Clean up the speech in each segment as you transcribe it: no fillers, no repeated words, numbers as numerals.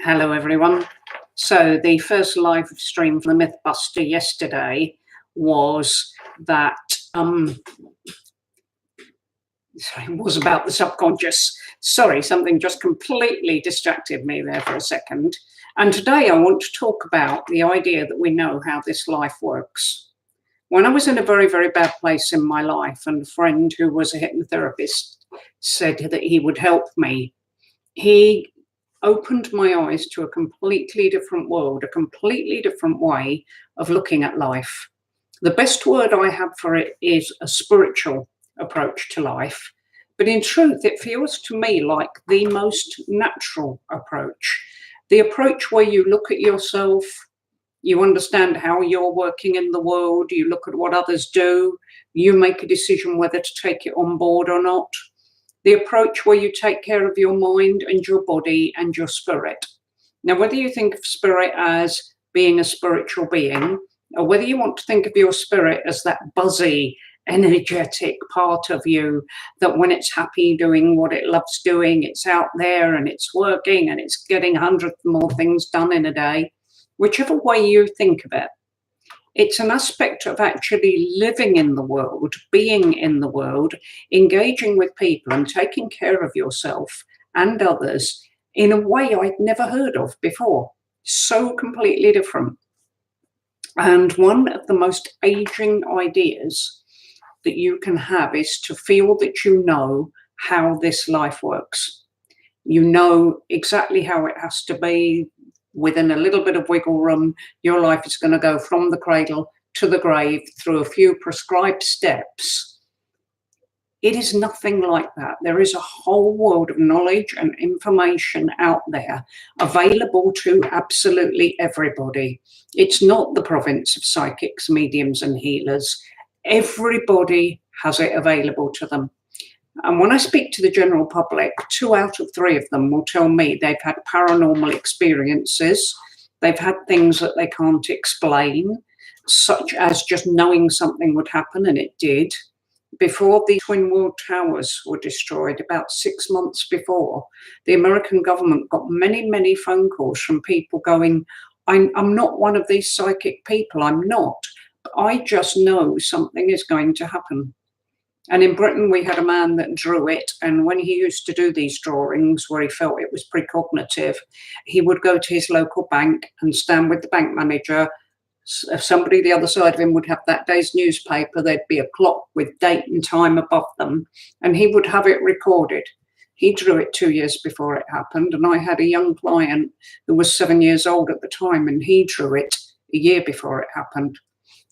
Hello, everyone. So the first live stream from the Mythbuster yesterday was that was about the subconscious. Sorry, something just completely distracted me there for a second. And today I want to talk about the idea that we know how this life works. When I was in a very, very bad place in my life, and a friend who was a hypnotherapist said that he would help me, he opened my eyes to a completely different world, a completely different way of looking at life. The best word I have for it is a spiritual approach to life. But in truth, it feels to me like the most natural approach. The approach where you look at yourself, you understand how you're working in the world, you look at what others do, you make a decision whether to take it on board or not. The approach where you take care of your mind and your body and your spirit. Now, whether you think of spirit as being a spiritual being, or whether you want to think of your spirit as that buzzy, energetic part of you that when it's happy doing what it loves doing, it's out there and it's working and it's getting hundreds more things done in a day, whichever way you think of it, it's an aspect of actually living in the world, being in the world, engaging with people and taking care of yourself and others in a way I'd never heard of before. So completely different. And one of the most aging ideas that you can have is to feel that you know how this life works. You know exactly how it has to be. Within a little bit of wiggle room, your life is going to go from the cradle to the grave through a few prescribed steps. It is nothing like that. There is a whole world of knowledge and information out there available to absolutely everybody. It's not the province of psychics, mediums, and healers. Everybody has it available to them. And when I speak to the general public, 2 out of 3 of them will tell me they've had paranormal experiences. They've had things that they can't explain, such as just knowing something would happen, and it did. Before the Twin World Towers were destroyed, about 6 months before, the American government got many, many phone calls from people going, I'm not one of these psychic people, I'm not. But I just know something is going to happen. And in Britain, we had a man that drew it. And when he used to do these drawings where he felt it was precognitive, he would go to his local bank and stand with the bank manager. If somebody the other side of him would have that day's newspaper, there'd be a clock with date and time above them, and he would have it recorded. He drew it 2 years before it happened. And I had a young client who was 7 years old at the time, and he drew it a year before it happened.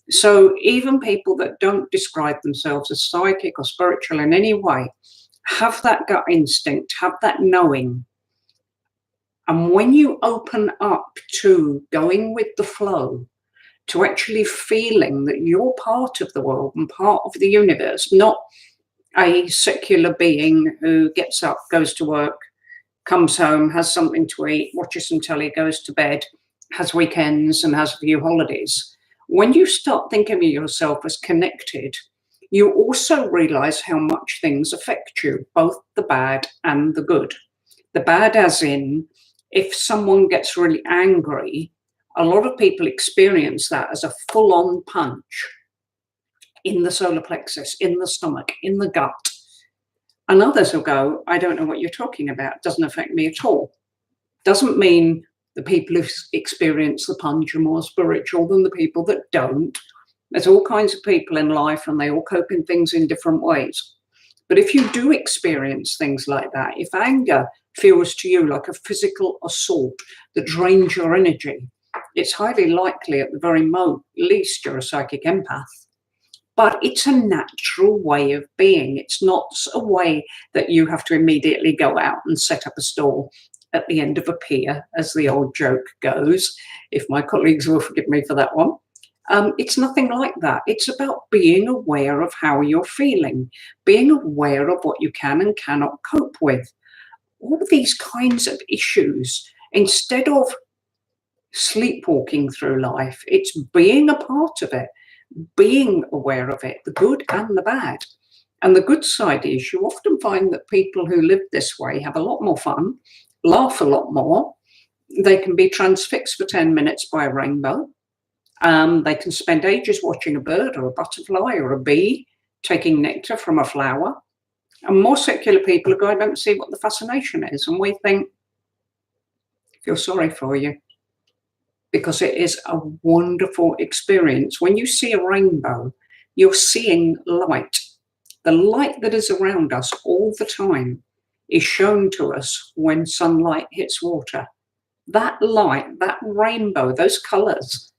So even people that don't describe themselves as psychic or spiritual in any way have that gut instinct, have that knowing. And when you open up to going with the flow, to actually feeling that you're part of the world and part of the universe, not a secular being who gets up, goes to work, comes home, has something to eat, watches some telly, goes to bed, has weekends and has a few holidays. When you start thinking of yourself as connected, you also realize how much things affect you, both the bad and the good. The bad as in, if someone gets really angry, a lot of people experience that as a full-on punch in the solar plexus, in the stomach, in the gut. And others will go, I don't know what you're talking about. It doesn't affect me at all. Doesn't mean the people who experience the punch are more spiritual than the people that don't. There's all kinds of people in life and they all cope in things in different ways. But if you do experience things like that, if anger feels to you like a physical assault that drains your energy, it's highly likely at the very least you're a psychic empath. But it's a natural way of being. It's not a way that you have to immediately go out and set up a stall at the end of a pier, as the old joke goes, if my colleagues will forgive me for that one. It's nothing like that. It's about being aware of how you're feeling, being aware of what you can and cannot cope with. All of these kinds of issues, instead of sleepwalking through life, it's being a part of it, being aware of it, the good and the bad. And the good side is you often find that people who live this way have a lot more fun, laugh a lot more, They can be transfixed for 10 minutes by a rainbow. They can spend ages watching a bird or a butterfly or a bee taking nectar from a flower. And more secular people go, I don't see what the fascination is. And we think, feel sorry for you, because it is a wonderful experience. When you see a rainbow, you're seeing light. The light that is around us all the time is shown to us when sunlight hits water. That light, that rainbow, those colours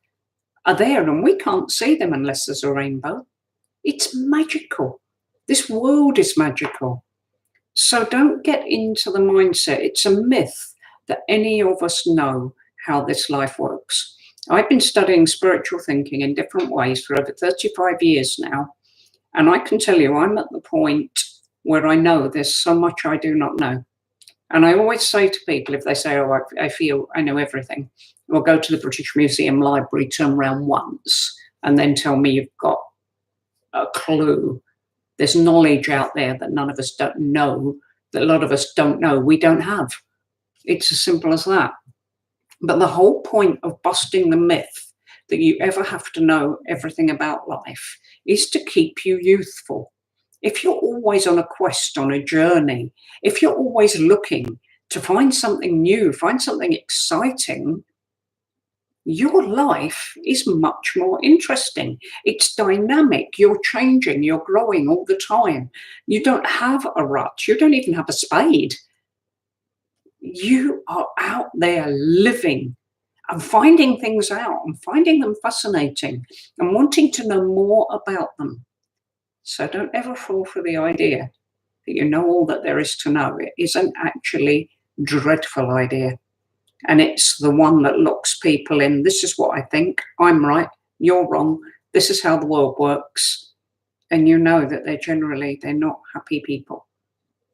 are there, and we can't see them unless there's a rainbow. It's magical. This world is magical. So don't get into the mindset. It's a myth that any of us know how this life works. I've been studying spiritual thinking in different ways for over 35 years now. And I can tell you, I'm at the point where I know there's so much I do not know. And I always say to people, if they say, oh, I feel I know everything, well, go to the British Museum Library, turn around once, and then tell me you've got a clue. There's knowledge out there that none of us don't know, that a lot of us don't know, we don't have. It's as simple as that. But the whole point of busting the myth that you ever have to know everything about life is to keep you youthful. If you're always on a quest, on a journey, if you're always looking to find something new, find something exciting, your life is much more interesting. It's dynamic. You're changing, you're growing all the time. You don't have a rut. You don't even have a spade. You are out there living and finding things out and finding them fascinating and wanting to know more about them. So don't ever fall for the idea that you know all that there is to know. It is an actually dreadful idea. And it's the one that locks people in. This is what I think. I'm right. You're wrong. This is how the world works. And you know that they're not happy people.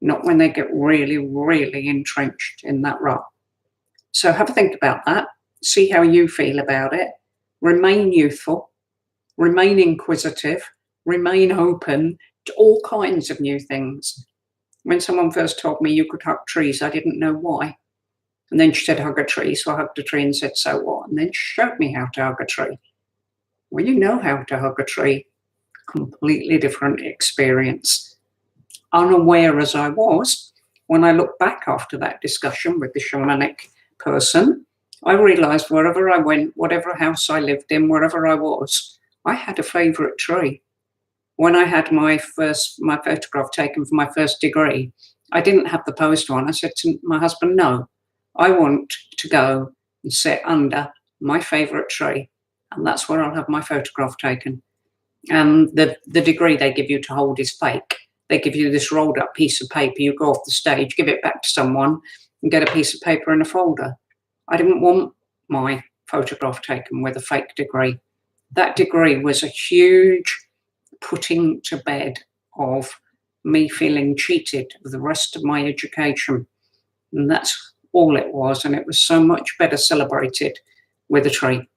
Not when they get really, really entrenched in that rut. So have a think about that. See how you feel about it. Remain youthful. Remain inquisitive. Remain open to all kinds of new things. When someone first told me you could hug trees, I didn't know why. And then she said, hug a tree. So I hugged a tree and said, so what? And then she showed me how to hug a tree. Well, you know how to hug a tree. Completely different experience. Unaware as I was, when I look back after that discussion with the shamanic person, I realized wherever I went, whatever house I lived in, wherever I was, I had a favorite tree. When I had my photograph taken for my first degree, I didn't have the posed one. I said to my husband, no, I want to go and sit under my favorite tree, and that's where I'll have my photograph taken. And the degree they give you to hold is fake. They give you this rolled up piece of paper. You go off the stage, give it back to someone, and get a piece of paper in a folder. I didn't want my photograph taken with a fake degree. That degree was a huge putting to bed of me feeling cheated of the rest of my education. And that's all it was. And it was so much better celebrated with a tree.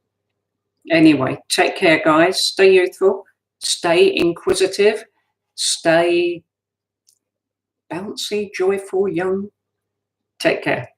Anyway, take care, guys. Stay youthful. Stay inquisitive. Stay bouncy, joyful, young. Take care.